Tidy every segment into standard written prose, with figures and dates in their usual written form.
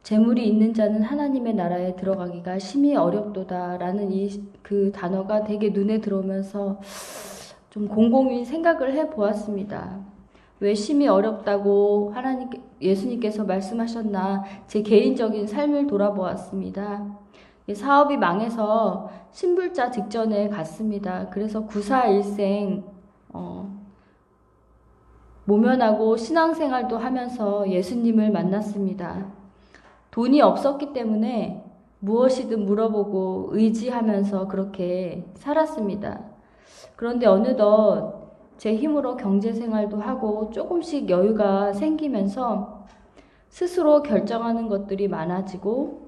재물이 있는 자는 하나님의 나라에 들어가기가 심히 어렵도다라는 그 단어가 되게 눈에 들어오면서 좀 곰곰이 생각을 해 보았습니다. 왜 심히 어렵다고 예수님께서 말씀하셨나 제 개인적인 삶을 돌아보았습니다. 사업이 망해서 신불자 직전에 갔습니다. 그래서 구사일생 모면하고 신앙생활도 하면서 예수님을 만났습니다. 돈이 없었기 때문에 무엇이든 물어보고 의지하면서 그렇게 살았습니다. 그런데 어느덧 제 힘으로 경제생활도 하고 조금씩 여유가 생기면서 스스로 결정하는 것들이 많아지고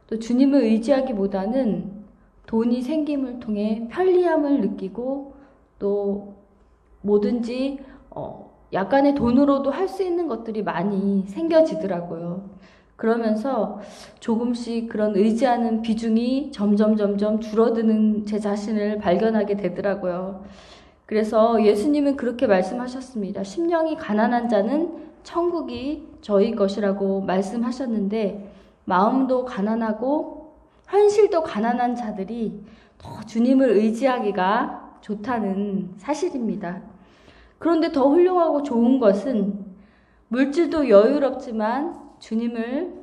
또 주님을 의지하기보다는 돈이 생김을 통해 편리함을 느끼고 또 뭐든지 약간의 돈으로도 할 수 있는 것들이 많이 생겨지더라고요. 그러면서 조금씩 그런 의지하는 비중이 점점 줄어드는 제 자신을 발견하게 되더라고요. 그래서 예수님은 그렇게 말씀하셨습니다. 심령이 가난한 자는 천국이 저희 것이라고 말씀하셨는데 마음도 가난하고 현실도 가난한 자들이 더 주님을 의지하기가 좋다는 사실입니다. 그런데 더 훌륭하고 좋은 것은 물질도 여유롭지만 주님을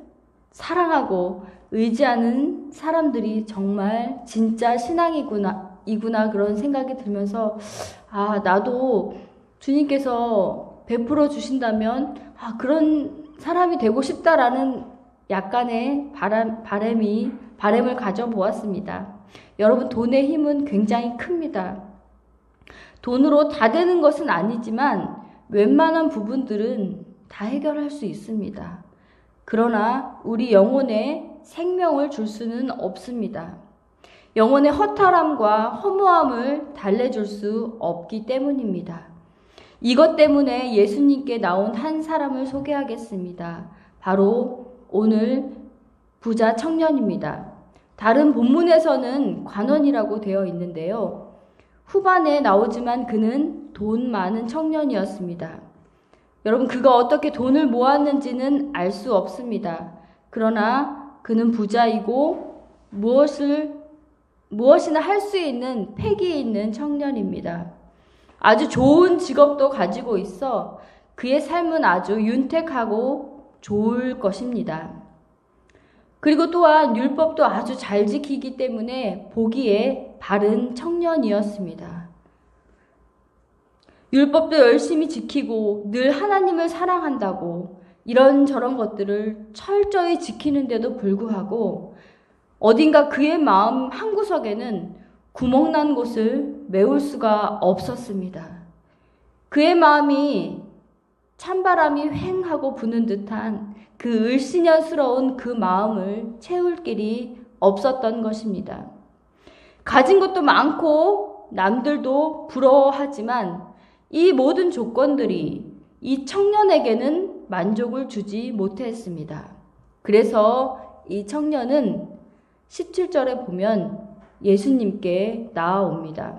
사랑하고 의지하는 사람들이 정말 진짜 신앙이구나 그런 생각이 들면서 나도 주님께서 베풀어 주신다면 그런 사람이 되고 싶다라는 약간의 바람을 가져보았습니다. 여러분, 돈의 힘은 굉장히 큽니다. 돈으로 다 되는 것은 아니지만 웬만한 부분들은 다 해결할 수 있습니다. 그러나 우리 영혼에 생명을 줄 수는 없습니다. 영혼의 허탈함과 허무함을 달래줄 수 없기 때문입니다. 이것 때문에 예수님께 나온 한 사람을 소개하겠습니다. 바로 오늘 부자 청년입니다. 다른 본문에서는 관원이라고 되어 있는데요. 후반에 나오지만 그는 돈 많은 청년이었습니다. 여러분, 그가 어떻게 돈을 모았는지는 알 수 없습니다. 그러나 그는 부자이고 무엇이나 할 수 있는 패기 있는 청년입니다. 아주 좋은 직업도 가지고 있어 그의 삶은 아주 윤택하고 좋을 것입니다. 그리고 또한 율법도 아주 잘 지키기 때문에 보기에 바른 청년이었습니다. 율법도 열심히 지키고 늘 하나님을 사랑한다고 이런저런 것들을 철저히 지키는데도 불구하고 어딘가 그의 마음 한구석에는 구멍난 곳을 메울 수가 없었습니다. 그의 마음이 찬바람이 휑하고 부는 듯한 그 을씨년스러운 그 마음을 채울 길이 없었던 것입니다. 가진 것도 많고 남들도 부러워하지만 이 모든 조건들이 이 청년에게는 만족을 주지 못했습니다. 그래서 이 청년은 17절에 보면 예수님께 나아옵니다.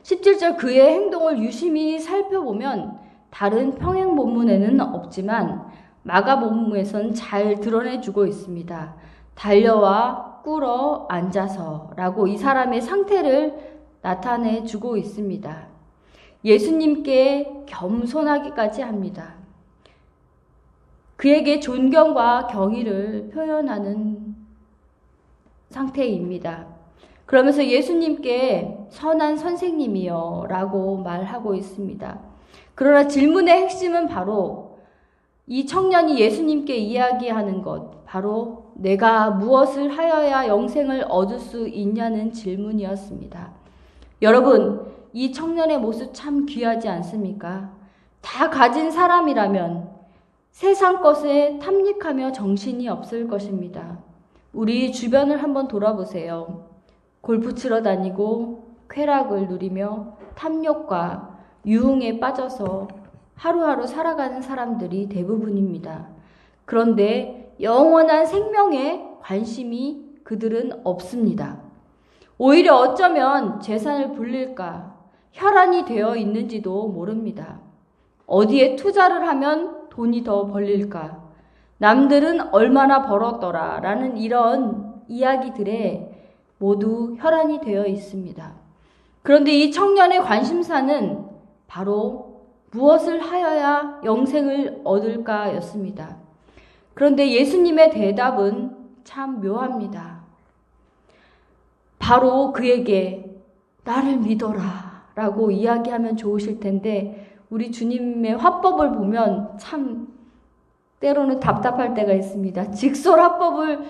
17절 그의 행동을 유심히 살펴보면 다른 평행 본문에는 없지만 마가 본문에선 잘 드러내주고 있습니다. 달려와 꿇어 앉아서 라고 이 사람의 상태를 나타내주고 있습니다. 예수님께 겸손하기까지 합니다. 그에게 존경과 경의를 표현하는 상태입니다. 그러면서 예수님께 선한 선생님이여 라고 말하고 있습니다. 그러나 질문의 핵심은 바로 이 청년이 예수님께 이야기하는 것, 바로 내가 무엇을 하여야 영생을 얻을 수 있냐는 질문이었습니다. 여러분, 이 청년의 모습 참 귀하지 않습니까? 다 가진 사람이라면 세상 것에 탐닉하며 정신이 없을 것입니다. 우리 주변을 한번 돌아보세요. 골프 치러 다니고 쾌락을 누리며 탐욕과 유흥에 빠져서 하루하루 살아가는 사람들이 대부분입니다. 그런데 영원한 생명에 관심이 그들은 없습니다. 오히려 어쩌면 재산을 불릴까 혈안이 되어 있는지도 모릅니다. 어디에 투자를 하면 돈이 더 벌릴까, 남들은 얼마나 벌었더라 라는 이런 이야기들에 모두 혈안이 되어 있습니다. 그런데 이 청년의 관심사는 바로 무엇을 하여야 영생을 얻을까 였습니다. 그런데 예수님의 대답은 참 묘합니다. 바로 그에게 나를 믿어라 라고 이야기하면 좋으실 텐데 우리 주님의 화법을 보면 참 때로는 답답할 때가 있습니다. 직설화법을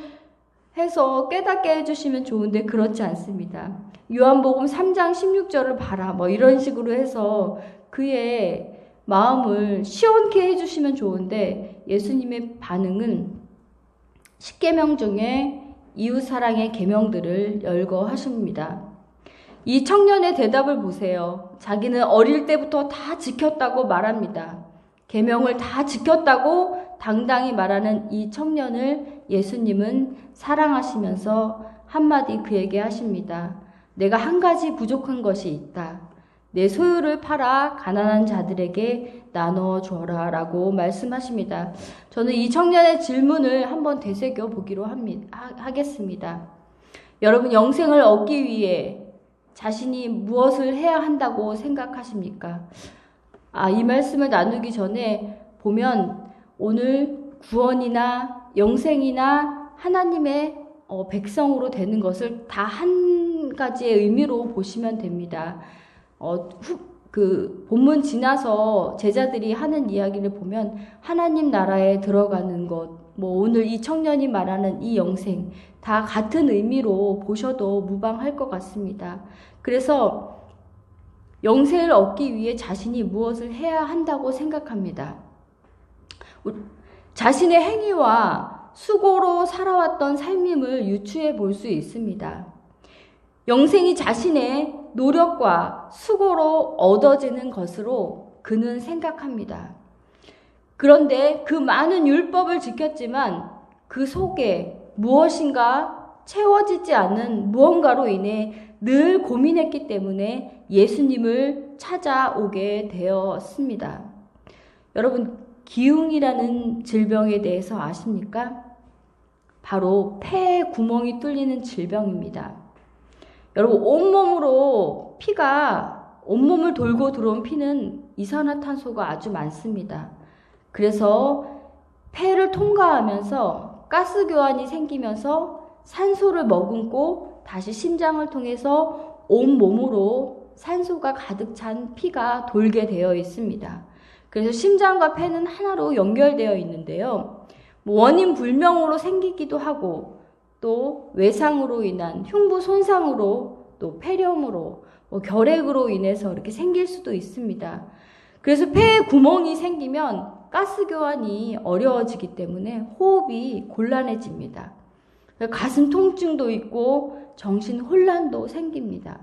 해서 깨닫게 해주시면 좋은데 그렇지 않습니다. 요한복음 3장 16절을 봐라 뭐 이런 식으로 해서 그의 마음을 시원케 해주시면 좋은데 예수님의 반응은 10계명 중에 이웃사랑의 계명들을 열거하십니다. 이 청년의 대답을 보세요. 자기는 어릴 때부터 다 지켰다고 말합니다. 계명을 다 지켰다고 당당히 말하는 이 청년을 예수님은 사랑하시면서 한마디 그에게 하십니다. 내가 한 가지 부족한 것이 있다. 내 소유를 팔아 가난한 자들에게 나눠 주어라 라고 말씀하십니다. 저는 이 청년의 질문을 한번 되새겨 보기로 하겠습니다. 여러분, 영생을 얻기 위해 자신이 무엇을 해야 한다고 생각하십니까? 이 말씀을 나누기 전에 보면 오늘 구원이나 영생이나 하나님의 백성으로 되는 것을 다 한 가지의 의미로 보시면 됩니다. 그 본문 지나서 제자들이 하는 이야기를 보면 하나님 나라에 들어가는 것, 뭐 오늘 이 청년이 말하는 이 영생 다 같은 의미로 보셔도 무방할 것 같습니다. 그래서 영생을 얻기 위해 자신이 무엇을 해야 한다고 생각합니다. 자신의 행위와 수고로 살아왔던 삶임을 유추해 볼 수 있습니다. 영생이 자신의 노력과 수고로 얻어지는 것으로 그는 생각합니다. 그런데 그 많은 율법을 지켰지만 그 속에 무엇인가 채워지지 않는 무언가로 인해 늘 고민했기 때문에 예수님을 찾아오게 되었습니다. 여러분, 기흉이라는 질병에 대해서 아십니까? 바로 폐에 구멍이 뚫리는 질병입니다. 여러분, 온몸을 돌고 들어온 피는 이산화탄소가 아주 많습니다. 그래서 폐를 통과하면서 가스 교환이 생기면서 산소를 머금고 다시 심장을 통해서 온몸으로 산소가 가득 찬 피가 돌게 되어 있습니다. 그래서 심장과 폐는 하나로 연결되어 있는데요. 원인 불명으로 생기기도 하고 또 외상으로 인한 흉부 손상으로 또 폐렴으로 결핵으로 인해서 이렇게 생길 수도 있습니다. 그래서 폐에 구멍이 생기면 가스 교환이 어려워지기 때문에 호흡이 곤란해집니다. 가슴 통증도 있고 정신 혼란도 생깁니다.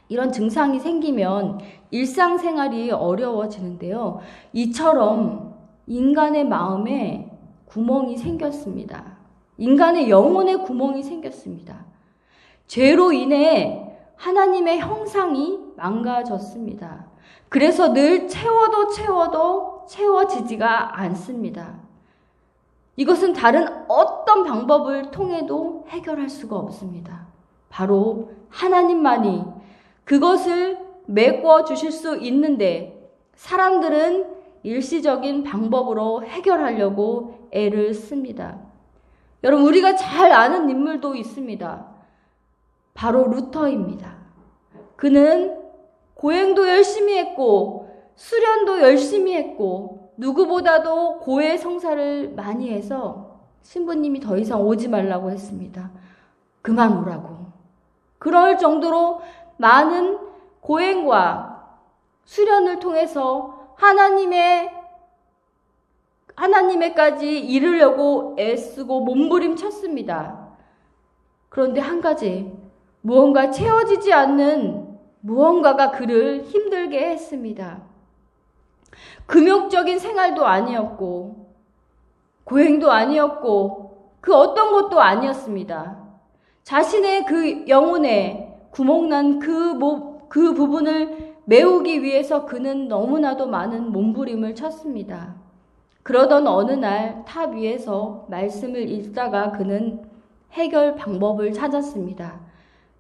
이런 증상이 생기면 일상생활이 어려워지는데요. 이처럼 인간의 마음에 구멍이 생겼습니다. 인간의 영혼에 구멍이 생겼습니다. 죄로 인해 하나님의 형상이 망가졌습니다. 그래서 늘 채워도 채워지지가 않습니다. 이것은 다른 어떤 방법을 통해도 해결할 수가 없습니다. 바로 하나님만이 그것을 메꿔 주실 수 있는데 사람들은 일시적인 방법으로 해결하려고 애를 씁니다. 여러분, 우리가 잘 아는 인물도 있습니다. 바로 루터입니다. 그는 고행도 열심히 했고 수련도 열심히 했고 누구보다도 고해 성사를 많이 해서 신부님이 더 이상 오지 말라고 했습니다. 그만 오라고. 그럴 정도로 많은 고행과 수련을 통해서 하나님에까지 이르려고 애쓰고 몸부림쳤습니다. 그런데 한 가지, 무언가 채워지지 않는 무언가가 그를 힘들게 했습니다. 금욕적인 생활도 아니었고 고행도 아니었고 그 어떤 것도 아니었습니다. 자신의 그 영혼에 구멍난 그 부분을 메우기 위해서 그는 너무나도 많은 몸부림을 쳤습니다. 그러던 어느 날 탑 위에서 말씀을 읽다가 그는 해결 방법을 찾았습니다.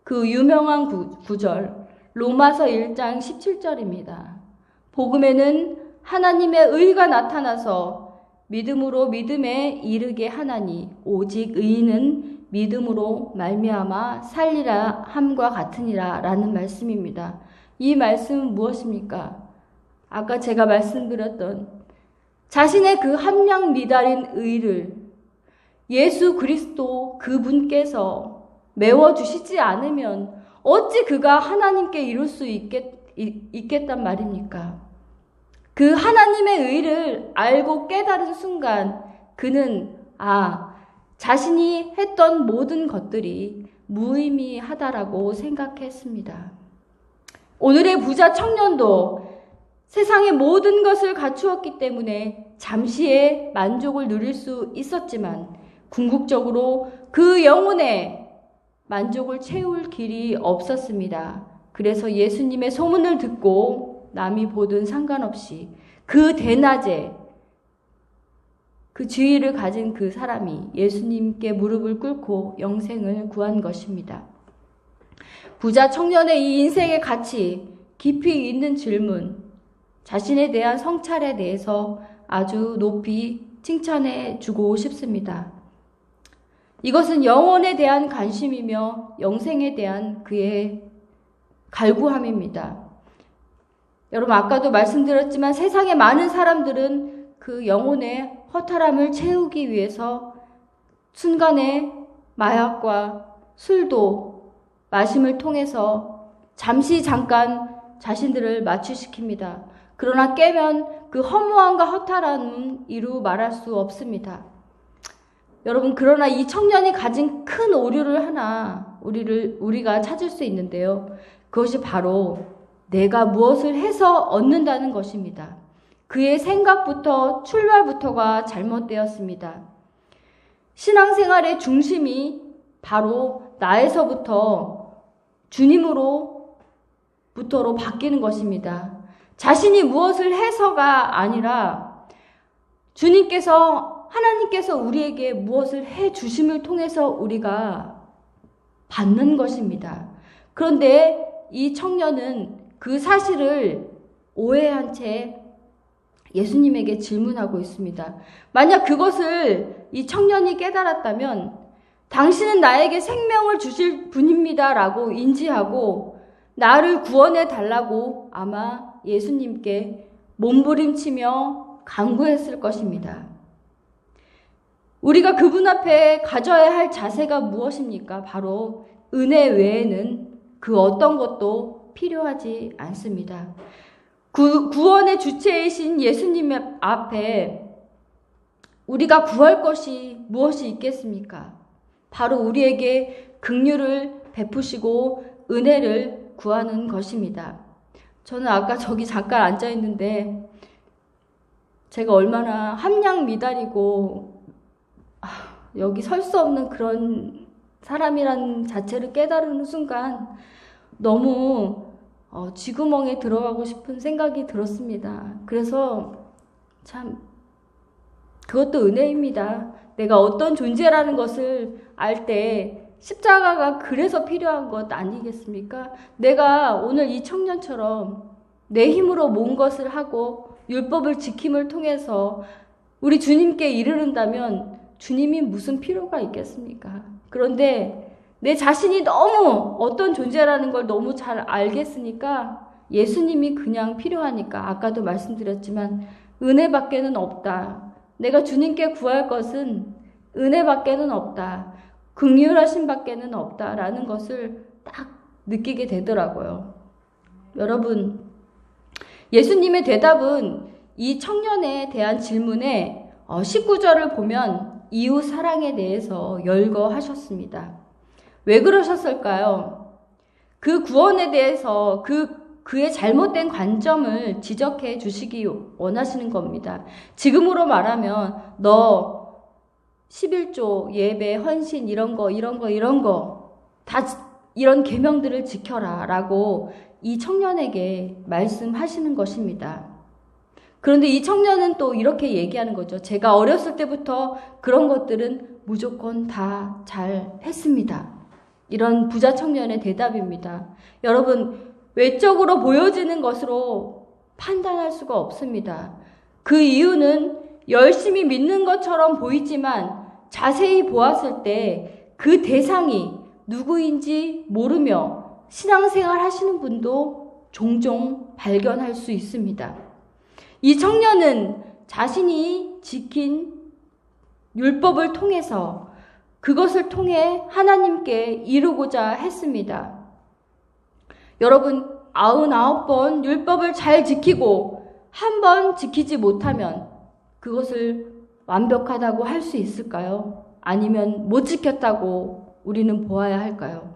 그 유명한 구절, 로마서 1장 17절입니다. 복음에는 하나님의 의가 나타나서 믿음으로 믿음에 이르게 하나니 오직 의인은 믿음으로 말미암아 살리라 함과 같으니라 라는 말씀입니다. 이 말씀은 무엇입니까? 아까 제가 말씀드렸던 자신의 그 함량 미달인 의를 예수 그리스도 그분께서 메워주시지 않으면 어찌 그가 하나님께 이룰 수 있겠단 말입니까? 그 하나님의 의를 알고 깨달은 순간 그는 자신이 했던 모든 것들이 무의미하다라고 생각했습니다. 오늘의 부자 청년도 세상의 모든 것을 갖추었기 때문에 잠시의 만족을 누릴 수 있었지만 궁극적으로 그 영혼의 만족을 채울 길이 없었습니다. 그래서 예수님의 소문을 듣고 남이 보든 상관없이 그 대낮에 그 지위를 가진 그 사람이 예수님께 무릎을 꿇고 영생을 구한 것입니다. 부자 청년의 이 인생의 가치, 깊이 있는 질문, 자신에 대한 성찰에 대해서 아주 높이 칭찬해 주고 싶습니다. 이것은 영혼에 대한 관심이며 영생에 대한 그의 갈구함입니다. 여러분, 아까도 말씀드렸지만 세상의 많은 사람들은 그 영혼의 허탈함을 채우기 위해서 순간에 마약과 술도 마심을 통해서 잠깐 자신들을 마취시킵니다. 그러나 깨면 그 허무함과 허탈함은 이루 말할 수 없습니다. 여러분, 그러나 이 청년이 가진 큰 오류를 하나 우리가 찾을 수 있는데요. 그것이 바로 내가 무엇을 해서 얻는다는 것입니다. 그의 생각부터 출발부터가 잘못되었습니다. 신앙생활의 중심이 바로 나에서부터 주님으로부터로 바뀌는 것입니다. 자신이 무엇을 해서가 아니라 하나님께서 우리에게 무엇을 해 주심을 통해서 우리가 받는 것입니다. 그런데 이 청년은 그 사실을 오해한 채 예수님에게 질문하고 있습니다. 만약 그것을 이 청년이 깨달았다면 당신은 나에게 생명을 주실 분입니다 라고 인지하고 나를 구원해 달라고 아마 예수님께 몸부림치며 간구했을 것입니다. 우리가 그분 앞에 가져야 할 자세가 무엇입니까? 바로 은혜 외에는 그 어떤 것도 필요하지 않습니다. 구원의 주체이신 예수님 앞에 우리가 구할 것이 무엇이 있겠습니까? 바로 우리에게 긍휼을 베푸시고 은혜를 구하는 것입니다. 저는 아까 저기 잠깐 앉아 있는데 제가 얼마나 함량 미달이고 여기 설 수 없는 그런 사람이라는 자체를 깨달은 순간 너무 쥐구멍에 들어가고 싶은 생각이 들었습니다. 그래서 참 그것도 은혜입니다. 내가 어떤 존재라는 것을 알 때 십자가가 그래서 필요한 것 아니겠습니까? 내가 오늘 이 청년처럼 내 힘으로 모은 것을 하고 율법을 지킴을 통해서 우리 주님께 이르른다면 주님이 무슨 필요가 있겠습니까? 그런데 내 자신이 너무 어떤 존재라는 걸 너무 잘 알겠으니까 예수님이 그냥 필요하니까 아까도 말씀드렸지만 은혜밖에는 없다. 내가 주님께 구할 것은 은혜밖에는 없다. 긍휼하심 밖에는 없다라는 것을 딱 느끼게 되더라고요. 여러분, 예수님의 대답은 이 청년에 대한 질문에 19절을 보면 이웃 사랑에 대해서 열거하셨습니다. 왜 그러셨을까요? 그 구원에 대해서 그의 잘못된 관점을 지적해 주시기 원하시는 겁니다. 지금으로 말하면 너 11조 예배, 헌신 이런 거 다 이런 계명들을 지켜라 라고 이 청년에게 말씀하시는 것입니다. 그런데 이 청년은 또 이렇게 얘기하는 거죠. 제가 어렸을 때부터 그런 것들은 무조건 다 잘 했습니다. 이런 부자 청년의 대답입니다. 여러분, 외적으로 보여지는 것으로 판단할 수가 없습니다. 그 이유는 열심히 믿는 것처럼 보이지만 자세히 보았을 때 그 대상이 누구인지 모르며 신앙생활 하시는 분도 종종 발견할 수 있습니다. 이 청년은 자신이 지킨 율법을 통해서 그것을 통해 하나님께 이루고자 했습니다. 여러분, 99번 율법을 잘 지키고 한 번 지키지 못하면 그것을 완벽하다고 할 수 있을까요? 아니면 못 지켰다고 우리는 보아야 할까요?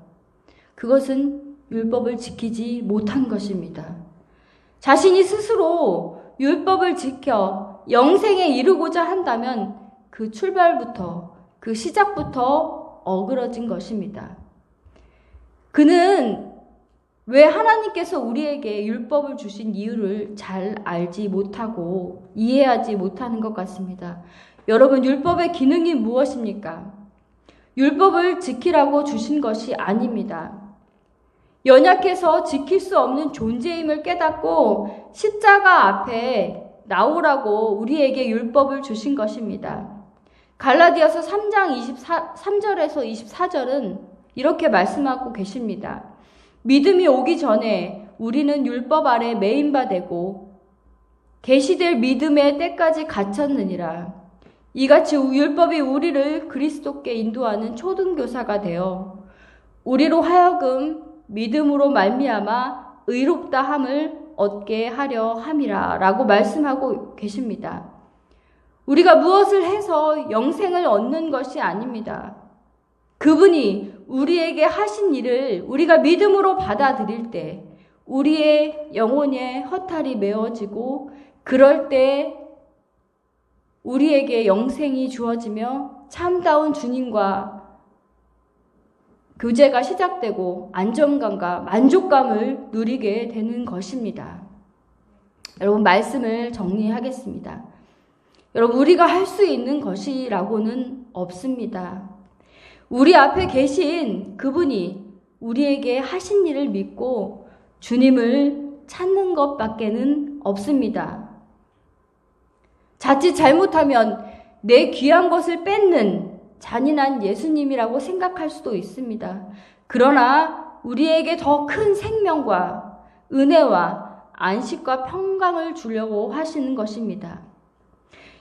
그것은 율법을 지키지 못한 것입니다. 자신이 스스로 율법을 지켜 영생에 이르고자 한다면 그 출발부터, 그 시작부터 어그러진 것입니다. 그는 왜 하나님께서 우리에게 율법을 주신 이유를 잘 알지 못하고 이해하지 못하는 것 같습니다. 여러분, 율법의 기능이 무엇입니까? 율법을 지키라고 주신 것이 아닙니다. 연약해서 지킬 수 없는 존재임을 깨닫고 십자가 앞에 나오라고 우리에게 율법을 주신 것입니다. 갈라디아서 3장 23절에서 24절은 이렇게 말씀하고 계십니다. 믿음이 오기 전에 우리는 율법 아래 매인 바 되고 계시될 믿음의 때까지 갇혔느니라. 이같이 율법이 우리를 그리스도께 인도하는 초등교사가 되어 우리로 하여금 믿음으로 말미암아 의롭다 함을 얻게 하려 함이라 라고 말씀하고 계십니다. 우리가 무엇을 해서 영생을 얻는 것이 아닙니다. 그분이 우리에게 하신 일을 우리가 믿음으로 받아들일 때 우리의 영혼의 허탈이 메워지고 그럴 때 우리에게 영생이 주어지며 참다운 주님과 교제가 시작되고 안정감과 만족감을 누리게 되는 것입니다. 여러분, 말씀을 정리하겠습니다. 여러분, 우리가 할 수 있는 것이라고는 없습니다. 우리 앞에 계신 그분이 우리에게 하신 일을 믿고 주님을 찾는 것밖에는 없습니다. 자칫 잘못하면 내 귀한 것을 뺏는 잔인한 예수님이라고 생각할 수도 있습니다. 그러나 우리에게 더 큰 생명과 은혜와 안식과 평강을 주려고 하시는 것입니다.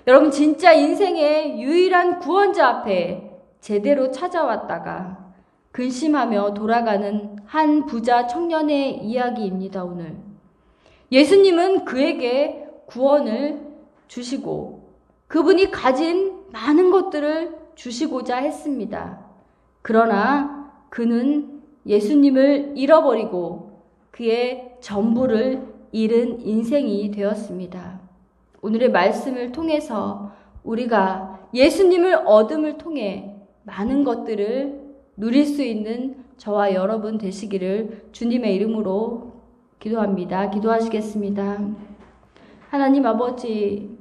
여러분, 진짜 인생의 유일한 구원자 앞에 제대로 찾아왔다가 근심하며 돌아가는 한 부자 청년의 이야기입니다. 오늘 예수님은 그에게 구원을 주시고 그분이 가진 많은 것들을 주시고자 했습니다. 그러나 그는 예수님을 잃어버리고 그의 전부를 잃은 인생이 되었습니다. 오늘의 말씀을 통해서 우리가 예수님을 얻음을 통해 많은 것들을 누릴 수 있는 저와 여러분 되시기를 주님의 이름으로 기도합니다. 기도하시겠습니다. 하나님 아버지,